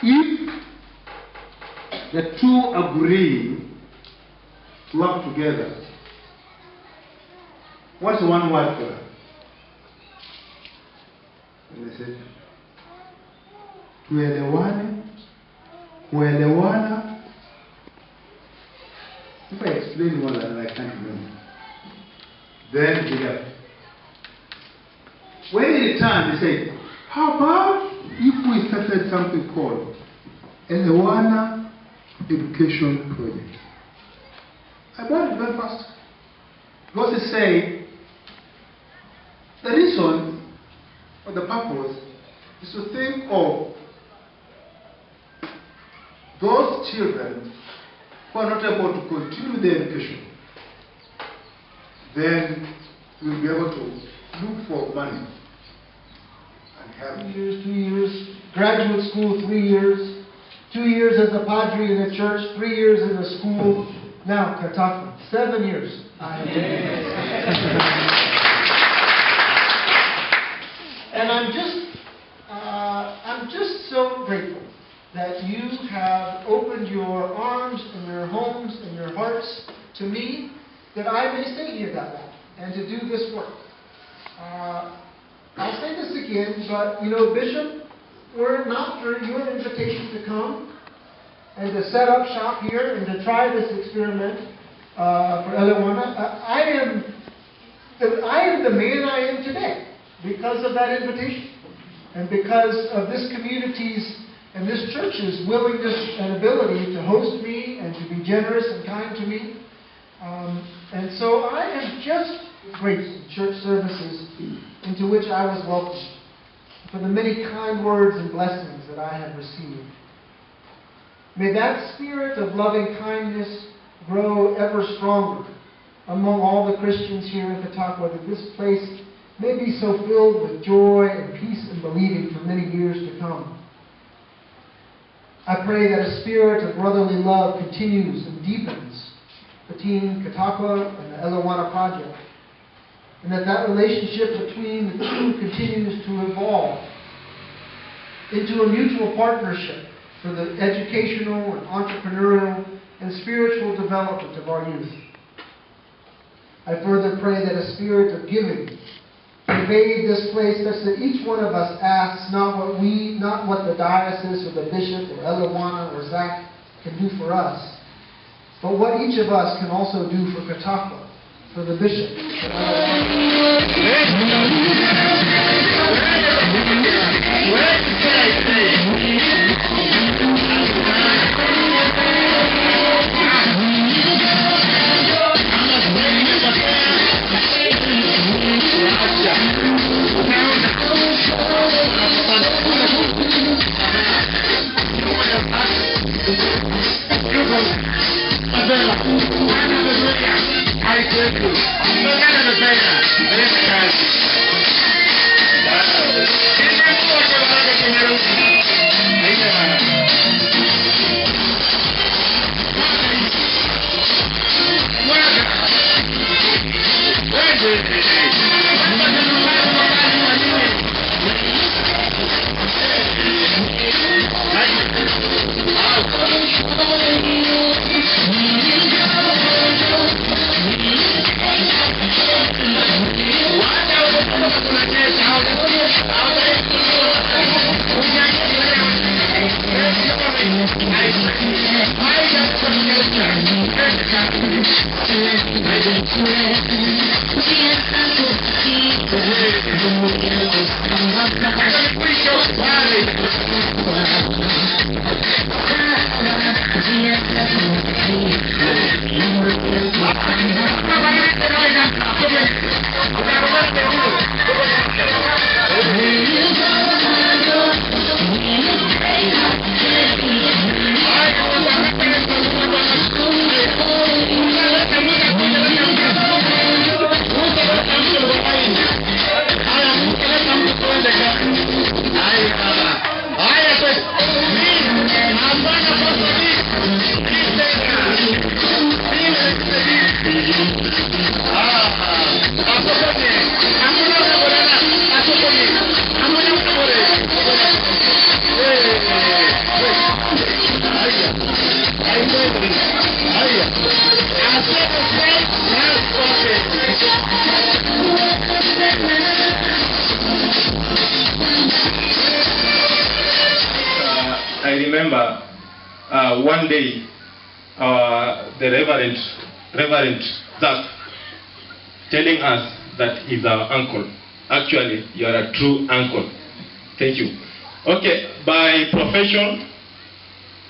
if the two agree to work together, what's one word for that? And they said, kuelewana. If I explain one that I can't remember, then they left. When they returned, they said, how about if we started something called Elewana Education Project? I bought it very fast. Because they say, the reason or the purpose is to think of those children who are not able to continue their education. Then we'll be able to look for money and help. 2 years, graduate school 3 years, 2 years as a padre in a church, 3 years in a school. Now, Kataka, 7 years. And I'm just so grateful that you have opened your arms and your homes and your hearts to me, that I may stay here that long and to do this work. I'll say this again, but Bishop, were it not for your invitation to come and to set up shop here and to try this experiment for Elewana, I am the man I am today because of that invitation and because of this community's and this church's willingness and ability to host me and to be generous and kind to me. And so I am just grateful for church services into which I was welcomed, for the many kind words and blessings that I have received. May that spirit of loving kindness grow ever stronger among all the Christians here in Catawba, that this place may be so filled with joy and peace and believing for many years to come. I pray that a spirit of brotherly love continues and deepens between Catawba and the Elewana Project, and that relationship between the two continues to evolve into a mutual partnership for the educational and entrepreneurial and spiritual development of our youth. I further pray that a spirit of giving pervade this place such that each one of us asks not what the diocese or the bishop or Elewana or Zach can do for us, but what each of us can also do for Catawba, for the bishop. I remember one day the Reverend Zach telling us that he's our uncle. Actually, you are a true uncle. Thank you. Okay, by profession,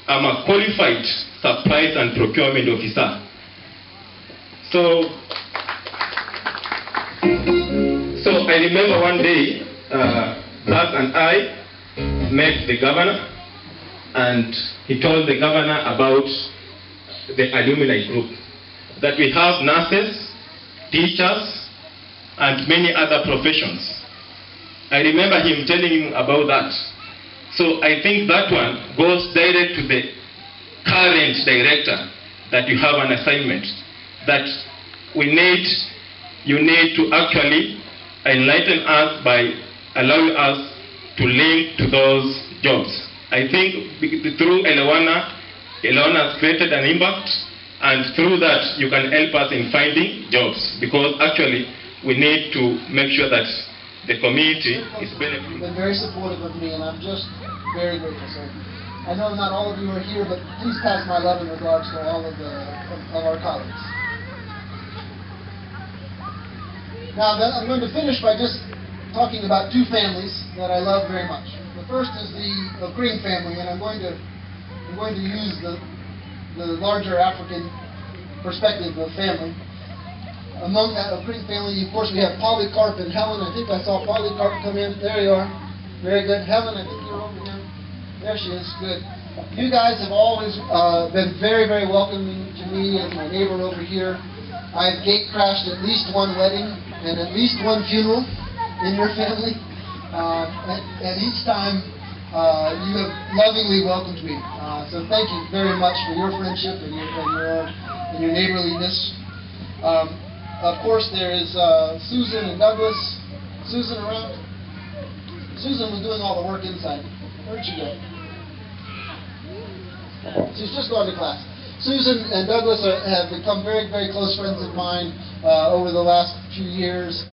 I'm a qualified supplies and procurement officer. So I remember one day, Zach and I met the governor, and he told the governor about the alumni group, that we have nurses, teachers, and many other professions. I remember him telling him about that. So I think that one goes direct to the current director, that you have an assignment, that you need to actually enlighten us by allowing us to link to those jobs. I think through Elewana has created an impact, and through that you can help us in finding jobs, because actually we need to make sure that the community is benefiting. You've been very supportive of me, and I'm just very grateful. So I know not all of you are here, but please pass my love and regards to all of our colleagues. Now, I'm going to finish by just talking about two families that I love very much. The first is the Green family, and I'm going to use the larger African perspective of family. Among that Green family, of course, we have Polycarp and Helen. I think I saw Polycarp come in. There you are. Very good. Helen, I think you're over here. There she is. Good. You guys have always been very, very welcoming to me as my neighbor over here. I've gate crashed at least one wedding and at least one funeral in your family. And each time you have lovingly welcomed me. So thank you very much for your friendship and your neighborliness. Of course, there is Susan and Douglas. Susan around? Susan was doing all the work inside. Where'd she go? She's just going to class. Susan and Douglas have become very, very close friends of mine over the last few years.